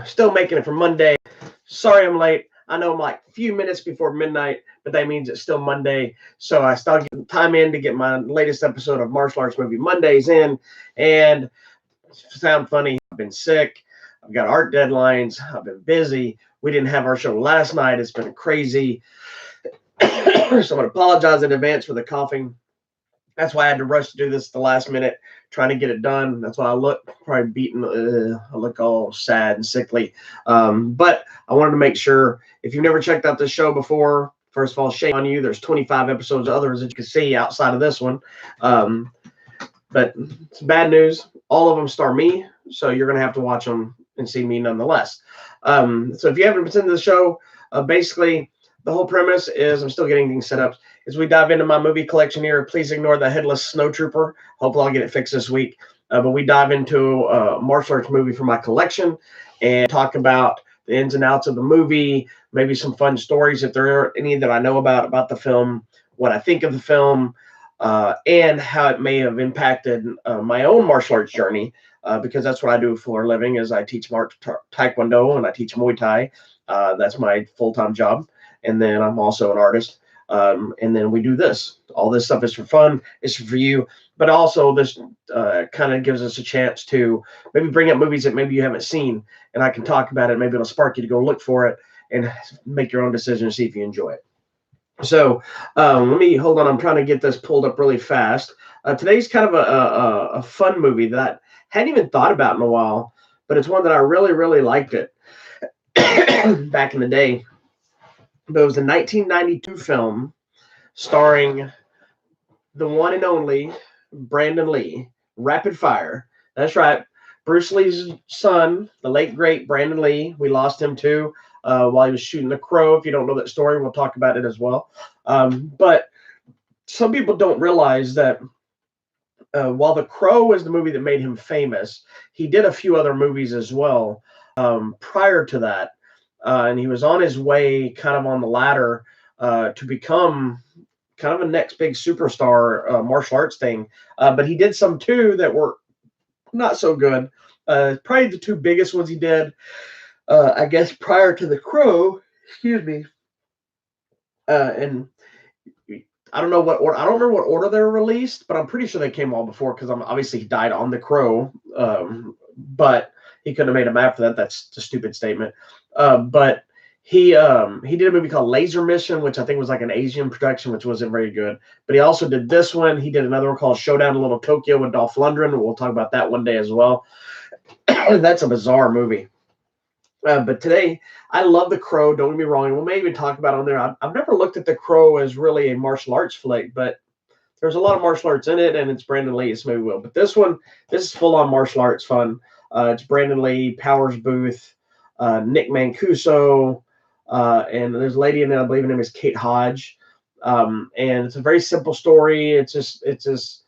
Still making it for Monday. Sorry I'm late. I know I'm like a few minutes before midnight, but that means it's still Monday. So I still get time in to get my latest episode of Martial Arts Movie Mondays in. And sound funny, I've been sick. I've got art deadlines. I've been busy. We didn't have our show last night. It's been crazy. So I'm going to apologize in advance for the coughing. That's why I had to rush to do this at the last minute, trying to get it done. That's why I look probably beaten. I look all sad and sickly. But I wanted to make sure, if you've never checked out this show before, first of all, shame on you. There's 25 episodes of others that you can see outside of this one. But it's bad news. All of them star me, so you're going to have to watch them and see me nonetheless. So if you haven't been to the show, basically the whole premise is, I'm still getting things set up. As we dive into my movie collection here, please ignore the headless snowtrooper. Hopefully I'll get it fixed this week. But we dive into a martial arts movie from my collection and talk about the ins and outs of the movie, maybe some fun stories if there are any that I know about the film, what I think of the film, and how it may have impacted my own martial arts journey, because that's what I do for a living. Is I teach Taekwondo and I teach Muay Thai. That's my full-time job. And then I'm also an artist. And then we do this. All this stuff is for fun. It's for you. But also this kind of gives us a chance to maybe bring up movies that maybe you haven't seen, and I can talk about it. Maybe it'll spark you to go look for it and make your own decision and see if you enjoy it. So let me hold on. I'm trying to get this pulled up really fast. Today's kind of a fun movie that I hadn't even thought about in a while, but it's one that I really, really liked it back in the day. But it was a 1992 film starring the one and only Brandon Lee, Rapid Fire. That's right. Bruce Lee's son, the late, great Brandon Lee. We lost him too while he was shooting The Crow. If you don't know that story, we'll talk about it as well. But some people don't realize that while The Crow was the movie that made him famous, he did a few other movies as well prior to that. And he was on his way kind of on the ladder to become kind of a next big superstar martial arts thing. But he did some too that were not so good. Probably the two biggest ones he did, I guess, prior to The Crow, excuse me. And I don't know what order, I don't remember what order they were released, but I'm pretty sure they came all before, because obviously he died on The Crow. But he couldn't have made a map for that. That's a stupid statement. But he did a movie called Laser Mission, which I think was like an Asian production, which wasn't very good. But he also did this one. He did another one called Showdown in Little Tokyo with Dolph Lundgren. We'll talk about that one day as well. That's a bizarre movie. But today, I love The Crow. Don't get me wrong. We'll maybe talk about it on there. I've never looked at The Crow as really a martial arts flick, but there's a lot of martial arts in it, and it's Brandon Lee. It's maybe will. But this is full-on martial arts fun. It's Brandon Lee, Powers Booth, Nick Mancuso, and there's a lady in there, I believe her name is Kate Hodge. And it's a very simple story. It's this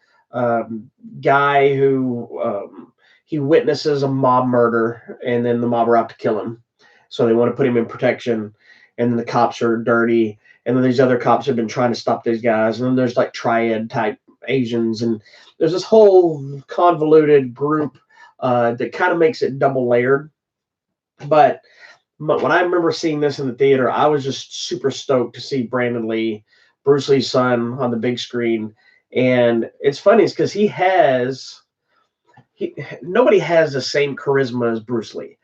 guy who he witnesses a mob murder, and then the mob are out to kill him. So they want to put him in protection, and then the cops are dirty, and then these other cops have been trying to stop these guys, and then there's like triad type Asians, and there's this whole convoluted group that kind of makes it double layered. But when I remember seeing this in the theater, I was just super stoked to see Brandon Lee, Bruce Lee's son, on the big screen. And it's funny, it's because nobody has the same charisma as Bruce Lee,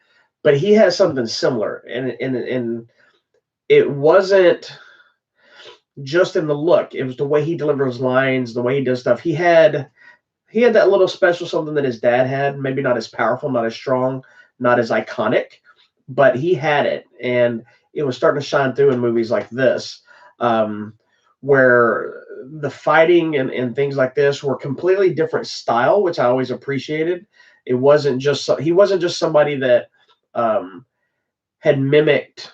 but he has something similar. And it wasn't just in the look. It was the way he delivers lines, the way he does stuff. He had that little special something that his dad had, maybe not as powerful, not as strong, not as iconic, but he had it. And it was starting to shine through in movies like this, where the fighting and things like this were completely different style, which I always appreciated. He wasn't just somebody that had mimicked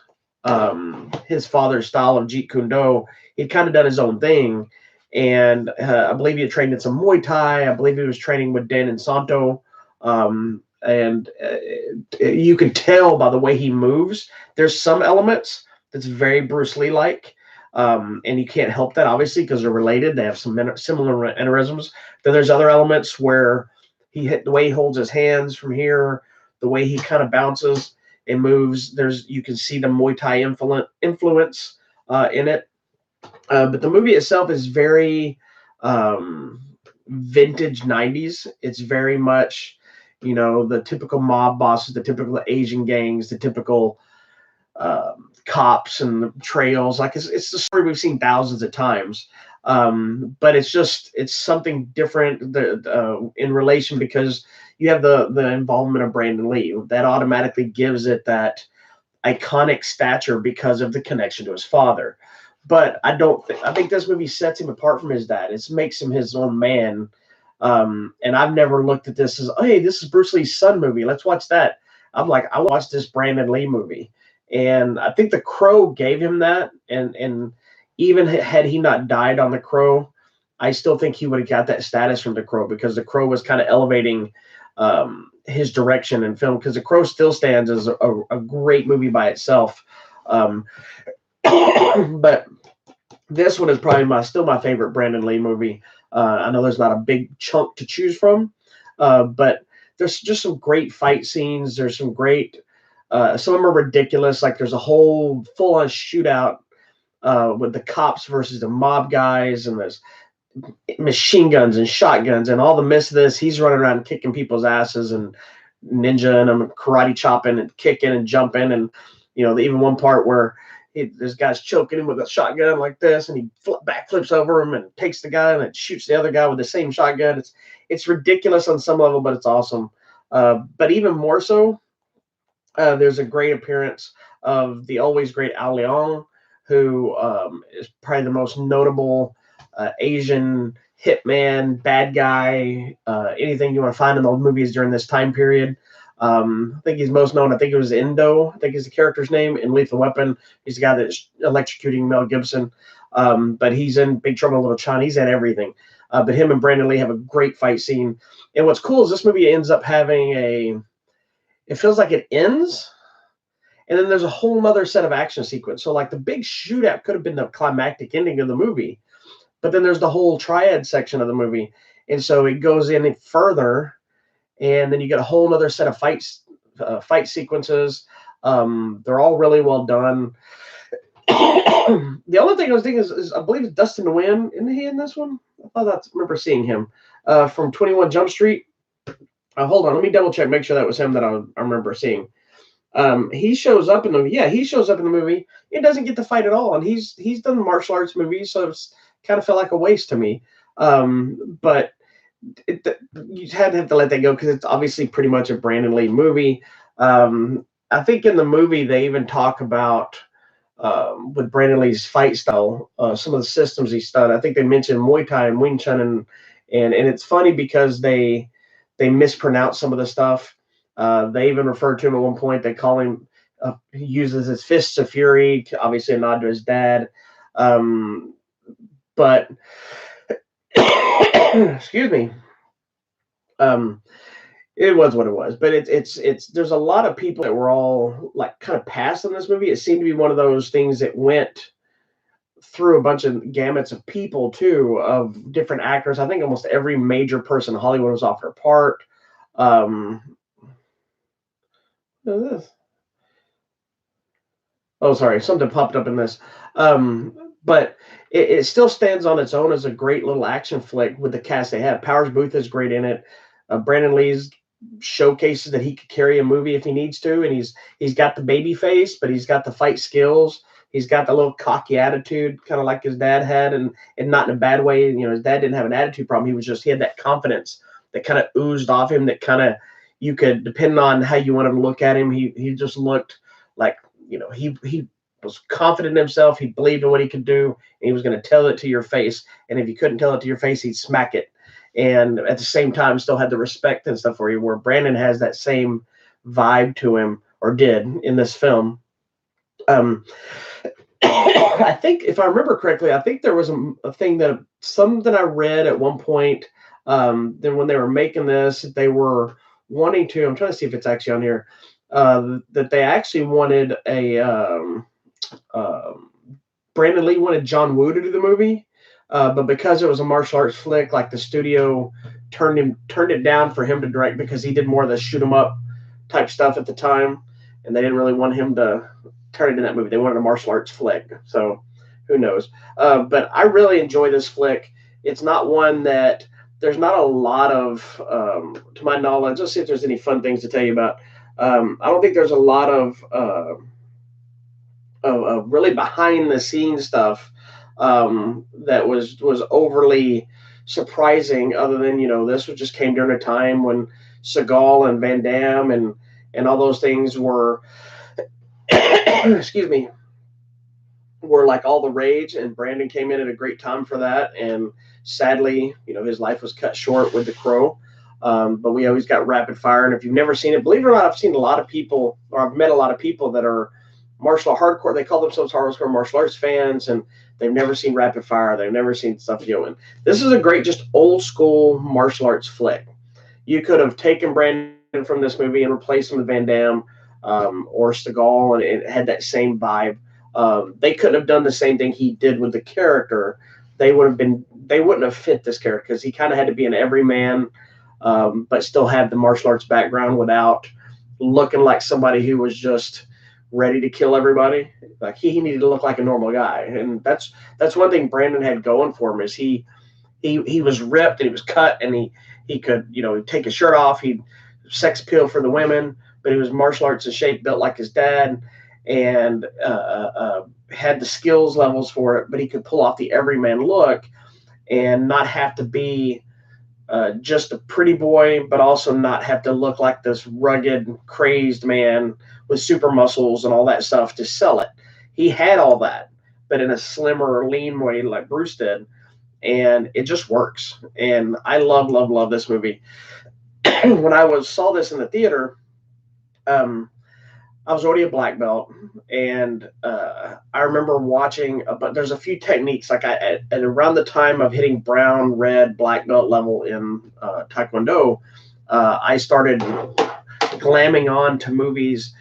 his father's style of Jeet Kune Do. He'd kind of done his own thing. And I believe he had trained in some Muay Thai. I believe he was training with Dan and Santo. And you can tell by the way he moves. There's some elements that's very Bruce Lee-like. And you can't help that, obviously, because they're related. They have some similar mannerisms. Then there's other elements where the way he holds his hands from here, the way he kind of bounces and moves. You can see the Muay Thai influence in it. But the movie itself is very vintage 90s. It's very much, the typical mob bosses, the typical Asian gangs, the typical cops and the trails. Like it's the story we've seen thousands of times. But it's something different in relation, because you have the involvement of Brandon Lee that automatically gives it that iconic stature because of the connection to his father. But I think this movie sets him apart from his dad. It makes him his own man. And I've never looked at this as, hey, this is Bruce Lee's son movie, let's watch that. I'm like, I watched this Brandon Lee movie. And I think The Crow gave him that. And even had he not died on The Crow, I still think he would have got that status from The Crow, because The Crow was kind of elevating his direction in film, because The Crow still stands as a great movie by itself. But this one is probably still my favorite Brandon Lee movie. I know there's not a big chunk to choose from, but there's just some great fight scenes. There's some great, some of them are ridiculous. Like there's a whole full-on shootout with the cops versus the mob guys, and there's machine guns and shotguns, and all the midst of this, he's running around kicking people's asses and ninja and them karate chopping and kicking and jumping. And, even one part where this guy's choking him with a shotgun like this, and he backflips over him and takes the guy and it shoots the other guy with the same shotgun. It's ridiculous on some level, but it's awesome. But even more so, there's a great appearance of the always great Al Leong, who is probably the most notable Asian hitman, bad guy, anything you want to find in those movies during this time period. I think he's most known, I think it was Endo, I think is the character's name, in Lethal Weapon. He's the guy that's electrocuting Mel Gibson. But he's in Big Trouble in Little China. He's in everything. But him and Brandon Lee have a great fight scene. And what's cool is this movie ends up having it feels like it ends, and then there's a whole nother set of action sequence. So like the big shootout could have been the climactic ending of the movie, but then there's the whole triad section of the movie. And so it goes in further, and then you get a whole nother set of fight sequences. They're all really well done. The only thing I was thinking is I believe it's Dustin Nguyen. Isn't he in this one? I remember seeing him from 21 Jump Street. Hold on, let me double check, make sure that was him that I remember seeing. He shows up in the movie. He doesn't get to fight at all, and he's done martial arts movies, so it's kind of felt like a waste to me. But you had to have to let that go, because it's obviously pretty much a Brandon Lee movie. I think in the movie they even talk about with Brandon Lee's fight style, some of the systems he's done. I think they mentioned Muay Thai and Wing Chun, and it's funny because they mispronounce some of the stuff. They even refer to him at one point. They call him, he uses his fists of fury, obviously a nod to his dad. But excuse me. It was what it was, but it's there's a lot of people that were all like kind of passed on this movie. It seemed to be one of those things that went through a bunch of gamuts of people too, of different actors. I think almost every major person in Hollywood was offered a part. What is this? Oh, sorry, something popped up in this. But it still stands on its own as a great little action flick with the cast they have. Powers Booth is great in it. Brandon Lee's showcases that he could carry a movie if he needs to, and he's got the baby face, but he's got the fight skills. He's got the little cocky attitude, kind of like his dad had, and not in a bad way. His dad didn't have an attitude problem. He had that confidence that kind of oozed off him, that kind of, you could, depending on how you wanted to look at him, he just looked like, he was confident in himself. He believed in what he could do, and he was going to tell it to your face. And if you couldn't tell it to your face, he'd smack it. And at the same time, still had the respect and stuff for you, where Brandon has that same vibe to him, or did in this film. I think, if I remember correctly, I think there was a thing something I read at one point. Then when they were making this, they were wanting to, I'm trying to see if it's actually on here, that they actually wanted Brandon Lee wanted John Woo to do the movie. But because it was a martial arts flick, like the studio turned it down for him to direct, because he did more of the shoot 'em up type stuff at the time, and they didn't really want him to turn into that movie. They wanted a martial arts flick. So who knows? But I really enjoy this flick. It's not one that there's not a lot of, to my knowledge. Let's see if there's any fun things to tell you about. I don't think there's a lot of really behind the scenes stuff that was overly surprising. Other than this was just came during a time when Seagal and Van Damme and all those things were, excuse me, were like all the rage, and Brandon came in at a great time for that. And sadly, his life was cut short with The Crow. But we always got Rapid Fire. And if you've never seen it, believe it or not, I've seen a lot of people, or I've met a lot of people that are martial hardcore. They call themselves hardcore martial arts fans, and they've never seen Rapid Fire. They've never seen stuff. And this is a great, just old school martial arts flick. You could have taken Brandon from this movie and replaced him with Van Damme or Seagal, and it had that same vibe. They couldn't have done the same thing he did with the character. They wouldn't have fit this character because he kind of had to be an everyman, but still have the martial arts background without looking like somebody who was just ready to kill everybody. Like he needed to look like a normal guy, and that's one thing Brandon had going for him is he was ripped and he was cut, and he could take his shirt off. He'd sex appeal for the women, but he was martial arts in shape, built like his dad, and had the skills levels for it. But he could pull off the everyman look and not have to be just a pretty boy, but also not have to look like this rugged, crazed man with super muscles and all that stuff to sell it. He had all that, but in a slimmer, lean way like Bruce did, and it just works. And I love, love, love this movie. When I saw this in the theater, I was already a black belt, and I remember watching. But there's a few techniques like at around the time of hitting brown, red, black belt level in Taekwondo, I started glamming on to movies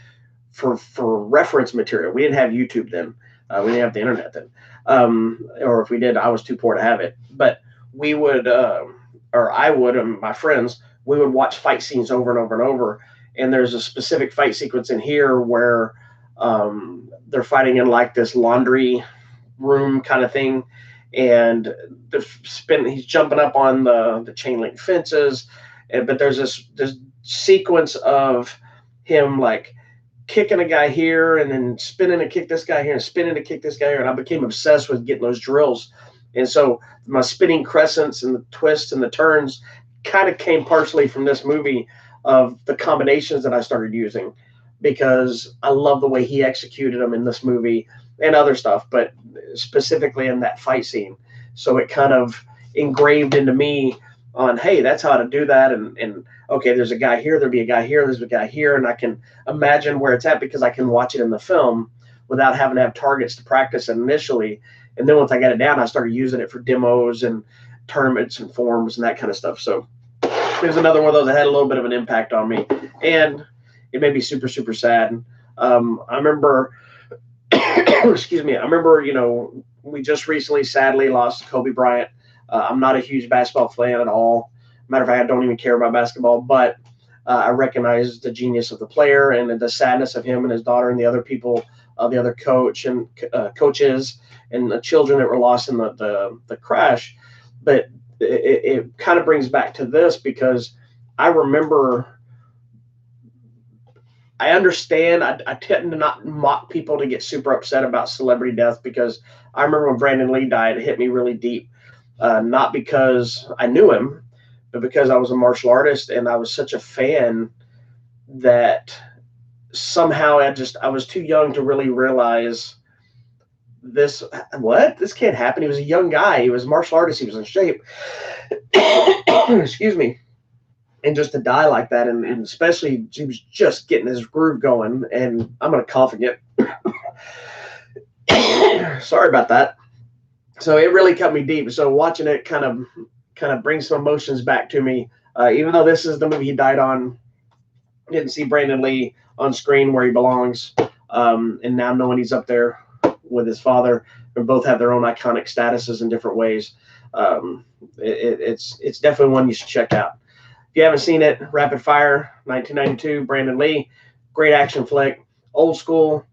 for reference material. We didn't have YouTube then. We didn't have the internet then, or if we did, I was too poor to have it. But we would, or I would, and my friends, we would watch fight scenes over and over and over. And there's a specific fight sequence in here where they're fighting in like this laundry room kind of thing, and he's jumping up on the chain link fences, but there's this sequence of him like kicking a guy here and then spinning to kick this guy here and spinning to kick this guy here, and I became obsessed with getting those drills. And so my spinning crescents and the twists and the turns kind of came partially from this movie, of the combinations that I started using, because I love the way he executed them in this movie and other stuff, but specifically in that fight scene. So it kind of engraved into me on, hey, that's how to do that. And okay, there's a guy here, there'll be a guy here, there's a guy here, and I can imagine where it's at because I can watch it in the film without having to have targets to practice it initially. And then once I got it down, I started using it for demos and tournaments and forums and that kind of stuff. So there's another one of those that had a little bit of an impact on me, and it made me super, super sad. I remember, excuse me, I remember, we just recently sadly lost Kobe Bryant. I'm not a huge basketball fan at all. Matter of fact, I don't even care about basketball, but I recognize the genius of the player and the sadness of him and his daughter and the other people, the other coach and coaches and the children that were lost in the crash. But it kind of brings back to this, because I remember, I understand, I tend to not mock people to get super upset about celebrity death, because I remember when Brandon Lee died, it hit me really deep. Not because I knew him, but because I was a martial artist and I was such a fan that somehow I was too young to really realize this can't happen. He was a young guy. He was a martial artist. He was in shape. Excuse me. And just to die like that, and especially he was just getting his groove going, and I'm going to cough again. Sorry about that. So it really cut me deep. So watching it kind of brings some emotions back to me. Even though this is the movie he died on, didn't see Brandon Lee on screen where he belongs. And now knowing he's up there with his father, they both have their own iconic statuses in different ways. It's definitely one you should check out. If you haven't seen it, Rapid Fire, 1992, Brandon Lee, great action flick, old school,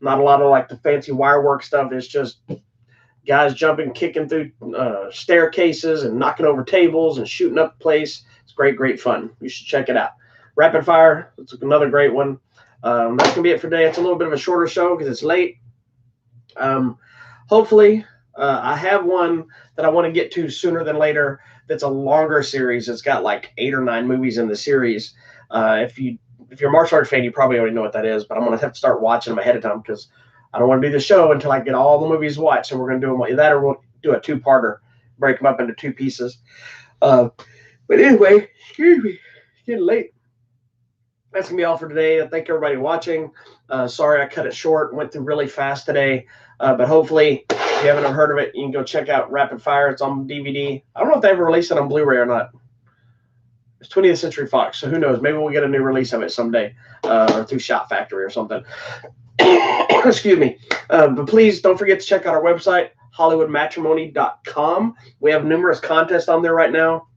not a lot of like the fancy wire work stuff. It's just guys jumping, kicking through staircases and knocking over tables and shooting up the place. It's great, great fun. You should check it out. Rapid Fire, it's another great one. That's going to be it for today. It's a little bit of a shorter show because it's late. Hopefully, I have one that I want to get to sooner than later that's a longer series. It's got like 8 or 9 movies in the series. If you're a martial arts fan, you probably already know what that is, but I'm going to have to start watching them ahead of time because I don't want to do the show until I get all the movies watched. So we're going to do them like that, or we'll do a 2-parter, break them up into 2 pieces. But anyway, excuse me, it's getting late. That's going to be all for today. Thank everybody watching. Sorry I cut it short. Went through really fast today. But hopefully, if you haven't heard of it, you can go check out Rapid Fire. It's on DVD. I don't know if they ever released it on Blu-ray or not. It's 20th Century Fox, so who knows? Maybe we'll get a new release of it someday, or through Shot Factory or something. Excuse me. But please don't forget to check out our website, HollywoodMatrimony.com. We have numerous contests on there right now.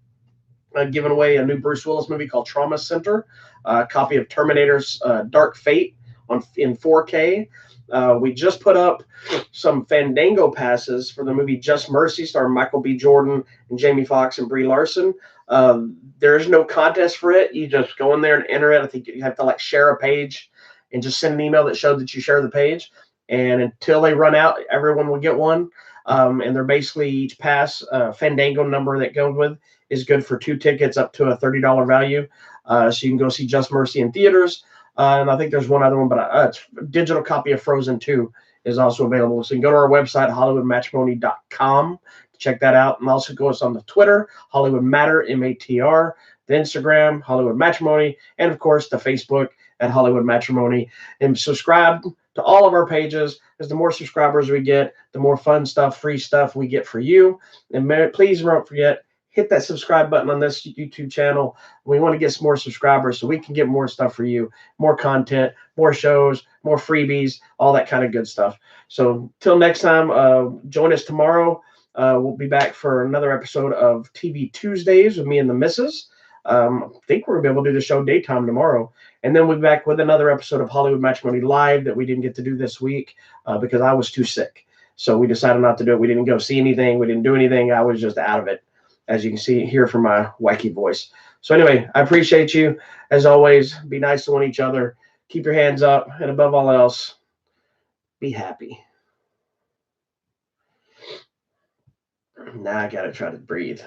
Giving away a new Bruce Willis movie called Trauma Center, a copy of Terminator's Dark Fate in 4K. We just put up some Fandango passes for the movie Just Mercy, starring Michael B. Jordan and Jamie Foxx and Brie Larson. There is no contest for it. You just go in there and enter it. I think you have to like share a page and just send an email that showed that you share the page. And until they run out, everyone will get one. And they're basically each pass Fandango number that goes with is good for 2 tickets up to a $30 value. So you can go see Just Mercy in theaters. And I think there's one other one, but it's a digital copy of Frozen 2 is also available. So you can go to our website, HollywoodMatrimony.com, to check that out. And also go us on the Twitter, Hollywood Matter, MATR, the Instagram, Hollywood Matrimony, and of course the Facebook at Hollywood Matrimony. And subscribe to all of our pages, because the more subscribers we get, the more fun stuff, free stuff we get for you. And please don't forget, hit that subscribe button on this YouTube channel. We want to get some more subscribers so we can get more stuff for you, more content, more shows, more freebies, all that kind of good stuff. So till next time, join us tomorrow. We'll be back for another episode of TV Tuesdays with me and the missus. I think we're going to be able to do the show daytime tomorrow. And then we'll be back with another episode of Hollywood Matrimony Live that we didn't get to do this week because I was too sick. So we decided not to do it. We didn't go see anything. We didn't do anything. I was just out of it, as you can see, hear from my wacky voice. So anyway, I appreciate you. As always, be nice to each other. Keep your hands up. And above all else, be happy. Now I got to try to breathe.